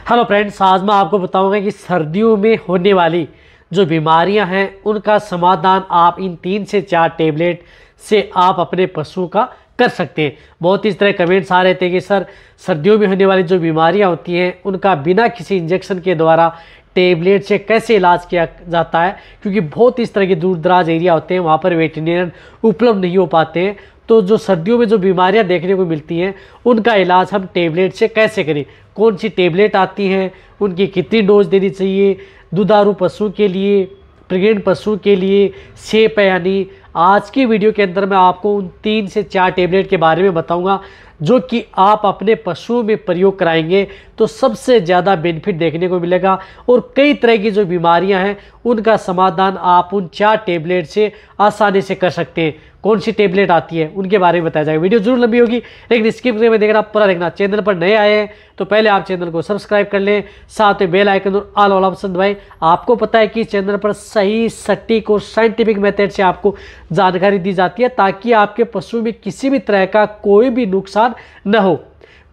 Hello friends, आज मैं आपको बताऊंगा कि सर्दियों में होने वाली जो बीमारियां हैं उनका समाधान आप इन 3 से 4 टेबलेट से आप अपने पशु का कर सकते हैं। बहुत इस तरह कमेंट्स आ रहे थे कि सर सर्दियों में होने वाली जो बीमारियां होती हैं उनका बिना किसी इंजेक्शन के द्वारा टेबलेट से कैसे इलाज किया जाता है, क्योंकि बहुत इस तरह के दूर दराज एरिया होते हैं वहाँ पर वेटरनियन उपलब्ध नहीं हो पाते हैं। तो जो सर्दियों में जो बीमारियां देखने को मिलती हैं उनका इलाज हम टेबलेट से कैसे करें, कौन सी टेबलेट आती हैं, उनकी कितनी डोज देनी चाहिए, दुधारू पशु के लिए, प्रेग्नेंट पशु के लिए सेफ है यानी। आज की वीडियो के अंदर मैं आपको उन 3 से 4 टेबलेट के बारे में बताऊंगा जो कि आप अपने पशुओं में प्रयोग कराएंगे तो सबसे ज़्यादा बेनिफिट देखने को मिलेगा और कई तरह की जो बीमारियां हैं उनका समाधान आप उन 4 टेबलेट से आसानी से कर सकते हैं। कौन सी टेबलेट आती है उनके बारे में बताया जाएगा। वीडियो जरूर लंबी होगी लेकिन स्किप करके देखना, पूरा देखना। चैनल पर नए आए हैं तो पहले आप चैनल को सब्सक्राइब कर लें, साथ में बेल आइकन और ऑल वाला ऑप्शन दबाएं। आपको पता है कि चैनल पर सही, सटीक और साइंटिफिक मेथड से आपको जानकारी दी जाती है ताकि आपके पशु में किसी भी तरह का कोई भी नुकसान न हो।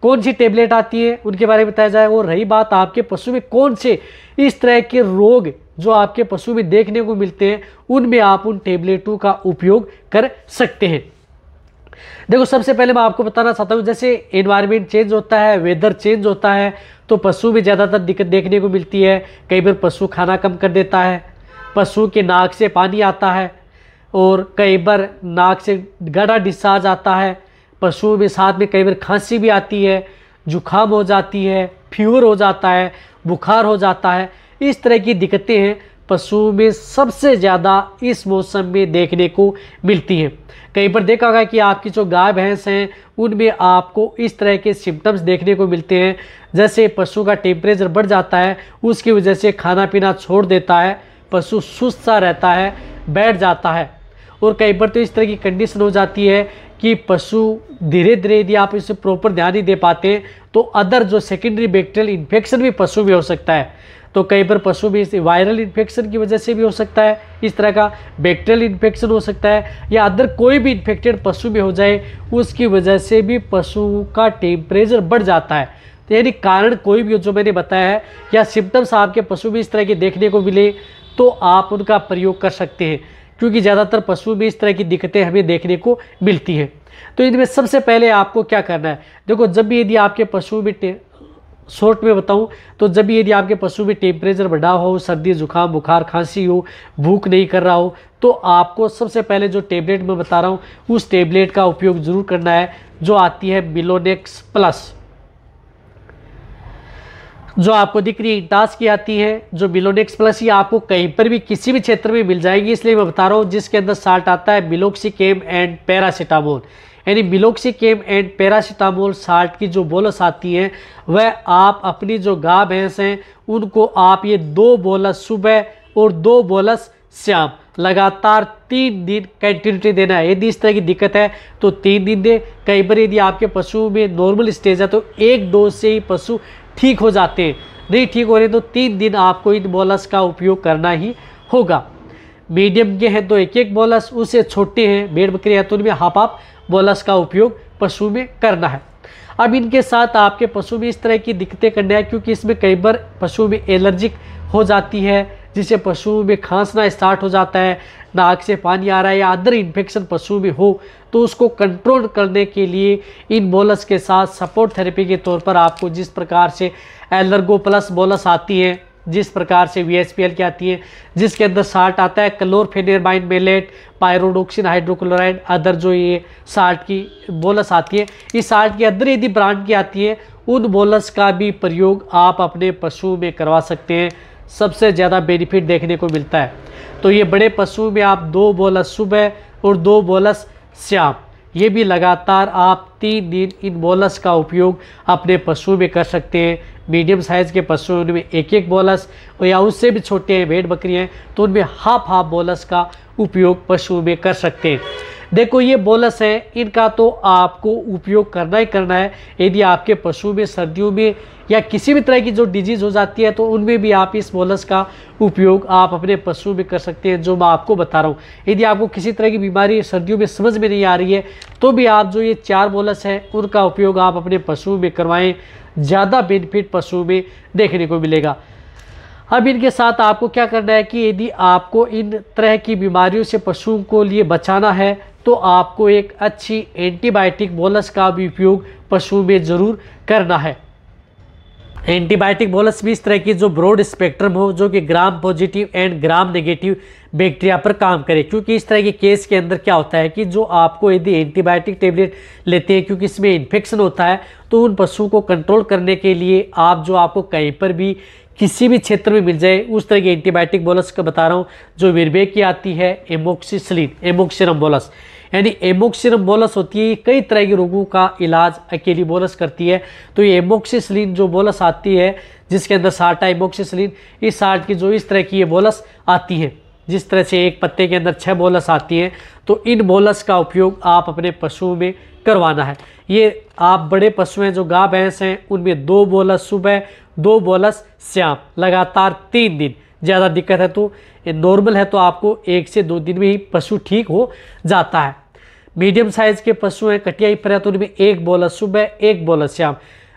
कौन सी टेबलेट आती है उनके बारे में बताया जाएगा। और रही बात आपके पशु में कौन से इस तरह के रोग जो आपके पशु में देखने को मिलते हैं उनमें आप उन टेबलेटों का उपयोग कर सकते हैं। देखो, सबसे पहले मैं आपको बताना चाहता हूँ, जैसे एनवायरनमेंट चेंज होता है, वेदर चेंज होता है तो पशु में ज़्यादातर दिक्कत देखने को मिलती है। कई बार पशु खाना कम कर देता है, पशु के नाक से पानी आता है और कई बार नाक से गाढ़ा डिस्चार्ज आता है। पशुओं में साथ में कई बार खांसी भी आती है, जुकाम हो जाती है, फीवर हो जाता है, बुखार हो जाता है। इस तरह की दिक्कतें हैं पशुओं में सबसे ज़्यादा इस मौसम में देखने को मिलती हैं। कई बार देखा होगा कि आपकी जो गाय भैंस हैं उनमें आपको इस तरह के सिम्टम्स देखने को मिलते हैं, जैसे पशु का टेम्परेचर बढ़ जाता है, उसकी वजह से खाना पीना छोड़ देता है, पशु सुस्त सा रहता है, बैठ जाता है। और कई बार तो इस तरह की कंडीशन हो जाती है कि पशु धीरे धीरे यदि आप इसे प्रॉपर ध्यान नहीं दे पाते तो अदर जो सेकेंडरी बैक्टीरियल इन्फेक्शन भी पशु में हो सकता है। तो कई बार पशु में इस वायरल इन्फेक्शन की वजह से भी हो सकता है, इस तरह का बैक्टीरियल इन्फेक्शन हो सकता है, या अदर कोई भी इन्फेक्टेड पशु में हो जाए उसकी वजह से भी पशु का टेम्परेचर बढ़ जाता है। तो यानी कारण कोई भी हो जो मैंने बताया है या सिम्टम्स आपके पशु में इस तरह के देखने को मिले तो आप उनका प्रयोग कर सकते हैं, क्योंकि ज़्यादातर पशु में इस तरह की दिक्कतें हमें देखने को मिलती हैं। तो इनमें सबसे पहले आपको क्या करना है, देखो जब भी यदि आपके पशु में शॉर्ट में बताऊं तो जब भी यदि आपके पशु में टेम्परेचर बढ़ा हो, सर्दी जुकाम बुखार खांसी हो, भूख नहीं कर रहा हो, तो आपको सबसे पहले जो टेबलेट मैं बता रहा हूं उस टेबलेट का उपयोग जरूर करना है जो आती है मिलोनेक्स प्लस, जो आपको दिख रही है इंटास की आती है। जो मिलोनेक्स प्लस ये आपको कहीं पर भी किसी भी क्षेत्र में मिल जाएगी, इसलिए मैं बता रहा हूँ, जिसके अंदर साल्ट आता है मिलोक्सिकेम एंड पैरासीटामोल। यानी मिलोक्सिकेम एंड पैरासीटामोल साल्ट की जो बोलस आती है वह आप अपनी जो गाय भैंस हैं उनको आप ये 2 बोलस सुबह और 2 बोलस शाम लगातार 3 दिन कंटिन्यूटी देना है। यदि इस तरह की दिक्कत है तो 3 दिन दे। कई बार यदि आपके पशु में नॉर्मल स्टेज है तो 1 डोज से ही पशु ठीक हो जाते हैं, नहीं ठीक हो रहे तो 3 दिन आपको इन बोलस का उपयोग करना ही होगा। मीडियम के हैं तो 1-1 बोलस, उससे छोटे हैं भेड़ बकरी है तो उनमें हाफ बोलस का उपयोग पशु में करना है। अब इनके साथ आपके पशु में इस तरह की दिक्कतें करना है, क्योंकि इसमें कई बार पशु में एलर्जिक हो जाती है, जिससे पशु में खांसना स्टार्ट हो जाता है, नाक से पानी आ रहा है या अदर इन्फेक्शन पशु में हो तो उसको कंट्रोल करने के लिए इन बोलस के साथ सपोर्ट थेरेपी के तौर पर आपको जिस प्रकार से एलर्गो प्लस बोलस आती है, जिस प्रकार से VSPL की आती है जिसके अंदर साल्ट आता है क्लोरफेनेरबाइन मेलेट, पायरोडोक्सिन हाइड्रोक्लोराइड, अदर जो ये साल्ट की बोलस आती है, इस साल्ट की अदर यदि ब्रांड की आती है उन बोलस का भी प्रयोग आप अपने पशु में करवा सकते हैं। सबसे ज़्यादा बेनिफिट देखने को मिलता है। तो ये बड़े पशु में आप 2 बोलस सुबह और 2 बोलस शाम, ये भी लगातार आप 3 दिन इन बोलस का उपयोग अपने पशु में कर सकते हैं। मीडियम साइज़ के पशु उनमें 1-1 बोलस, और या उससे भी छोटे हैं भेड़ बकरी हैं तो उनमें हाफ बोलस का उपयोग पशु में कर सकते हैं। देखो ये बोलस है, इनका तो आपको उपयोग करना ही करना है। यदि आपके पशु में सर्दियों में या किसी भी तरह की जो डिजीज़ हो जाती है तो उनमें भी आप इस बोलस का उपयोग आप अपने पशु में कर सकते हैं, जो मैं आपको बता रहा हूँ। यदि आपको किसी तरह की बीमारी सर्दियों में समझ में नहीं आ रही है तो भी आप जो ये 4 बोलस हैं उनका उपयोग आप अपने पशु में करवाएं, ज़्यादा बेनिफिट पशु में देखने को मिलेगा। अब इनके साथ आपको क्या करना है कि यदि आपको इन तरह की बीमारियों से पशुओं को लिए बचाना है तो आपको एक अच्छी एंटीबायोटिक बोलस का भी उपयोग पशु में ज़रूर करना है। एंटीबायोटिक बोलस भी इस तरह की जो ब्रॉड स्पेक्ट्रम हो, जो कि gram positive and gram negative bacteria पर काम करे। क्योंकि इस तरह के केस के अंदर क्या होता है कि जो आपको यदि एंटीबायोटिक टेबलेट लेते हैं, क्योंकि इसमें इन्फेक्शन होता है, तो उन पशुओं को कंट्रोल करने के लिए आप जो आपको कहीं पर भी किसी भी क्षेत्र में मिल जाए उस तरह की एंटीबायोटिक बोलस का बता रहा हूँ। जो विरबे की आती है एमोक्सिसिलिन, एमोक्सिरम बोलस, यानी एमोक्सिरम बोलस होती है, कई तरह के रोगों का इलाज अकेली बोलस करती है। तो ये एमोक्सिसिलिन जो बोलस आती है, जिसके अंदर 60 एमोक्सिसिलिन, इस 60 की जो इस तरह की ये बोलस आती है, जिस तरह से एक पत्ते के अंदर 6 बोलस आती हैं, तो इन बोलस का उपयोग आप अपने पशुओं में करवाना है। ये आप बड़े पशु हैं जो गाय भैंस हैं उनमें 2 बोलस सुबह, 2 बोलस शाम, लगातार 3 दिन। ज़्यादा दिक्कत है तो नॉर्मल है तो आपको 1 से 2 दिन में ही पशु ठीक हो जाता है। मीडियम साइज़ के पशु हैं, कटियाई पर है तो उनमें 1 बोलस सुबह, 1 बोलस शाम।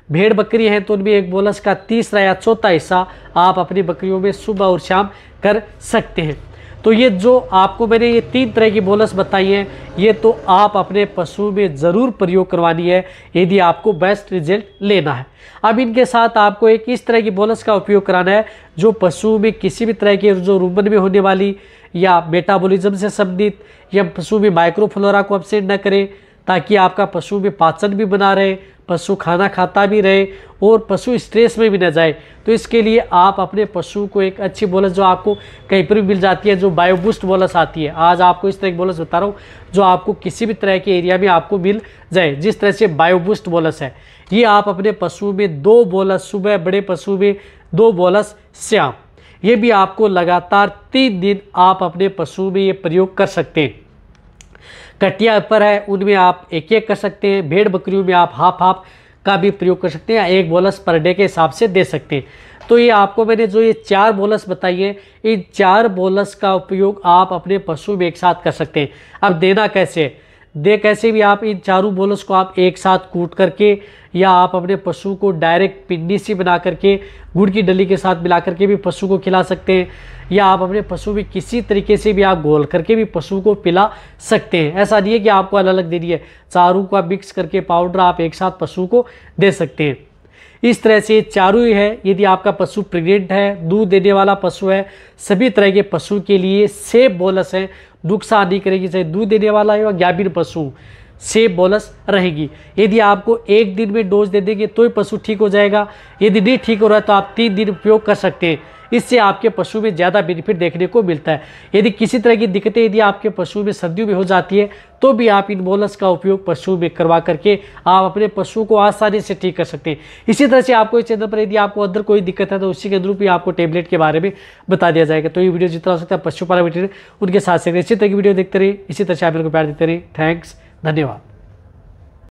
भेड़ बकरी हैं तो उनमें 1 बोलस का तीसरा या चौथा हिस्सा आप अपनी बकरियों में सुबह और शाम कर सकते हैं। तो ये जो आपको मैंने ये 3 तरह की बोलस बताई हैं, ये तो आप अपने पशु में ज़रूर प्रयोग करवानी है यदि आपको बेस्ट रिजल्ट लेना है। अब इनके साथ आपको एक इस तरह की बोलस का उपयोग कराना है जो पशु में किसी भी तरह के जो रुमन में होने वाली या मेटाबॉलिज्म से संबंधित या पशु में माइक्रोफ्लोरा को अपसेट न करे, ताकि आपका पशु में पाचन भी बना रहे, पशु खाना खाता भी रहे और पशु स्ट्रेस में भी न जाए। तो इसके लिए आप अपने पशु को एक अच्छी बोलस जो आपको कहीं पर भी मिल जाती है, जो बायोबूस्ट बोलस आती है, आज आपको इस तरह की बोलस बता रहा हूँ जो आपको किसी भी तरह के एरिया में आपको मिल जाए। जिस तरह से बायोबूस्ट बोलस है, ये आप अपने पशु में 2 बोलस सुबह, बड़े पशु में 2 बोलस शाम, ये भी आपको लगातार 3 दिन आप अपने पशु में ये प्रयोग कर सकते हैं। कटिया पर है उनमें आप 1-1 कर सकते हैं। भेड़ बकरियों में आप हाफ का भी प्रयोग कर सकते हैं या 1 बोलस पर डे के हिसाब से दे सकते हैं। तो ये आपको मैंने जो ये 4 बोलस बताई है, इन 4 बोलस का उपयोग आप अपने पशु में एक साथ कर सकते हैं। अब देना कैसे है? कैसे भी आप इन चारों बोलस को आप एक साथ कूट करके या आप अपने पशु को डायरेक्ट पिन्नी सी बना करके गुड़ की डली के साथ मिला करके भी पशु को खिला सकते हैं, या आप अपने पशु भी किसी तरीके से भी आप घोल करके भी पशु को पिला सकते हैं। ऐसा नहीं है कि आपको अलग अलग देनी है, चारों का मिक्स करके पाउडर आप एक साथ पशु को दे सकते हैं। इस तरह से चारों ही है। यदि आपका पशु प्रेग्नेंट है, दूध देने वाला पशु है, सभी तरह के पशु के लिए सेम बोलस है, नुकसान नहीं करेगी, चाहे दूध देने वाला है या गाभिन पशु, सेम बोलस रहेगी। यदि आपको 1 दिन में डोज दे देंगे तो ही पशु ठीक हो जाएगा। यदि नहीं ठीक हो रहा है तो आप 3 दिन उपयोग कर सकते हैं। इससे आपके पशु में ज़्यादा बेनिफिट देखने को मिलता है। यदि किसी तरह की दिक्कतें यदि आपके पशु में सर्दियों में हो जाती है तो भी आप इन बोलस का उपयोग पशु में करवा करके आप अपने पशु को आसानी से ठीक कर सकते हैं। इसी तरह से आपको इस चैनल पर यदि आपको अंदर कोई दिक्कत है तो उसी के अनुरूप ही आपको टेबलेट के बारे में बता दिया जाएगा। तो ये वीडियो जितना हो सकता है पशुपालन उनके साथ से इसी तरह की वीडियो देखते रहिए, इसी तरह से आप मेरे को प्यार देते रहिए। थैंक्स, धन्यवाद।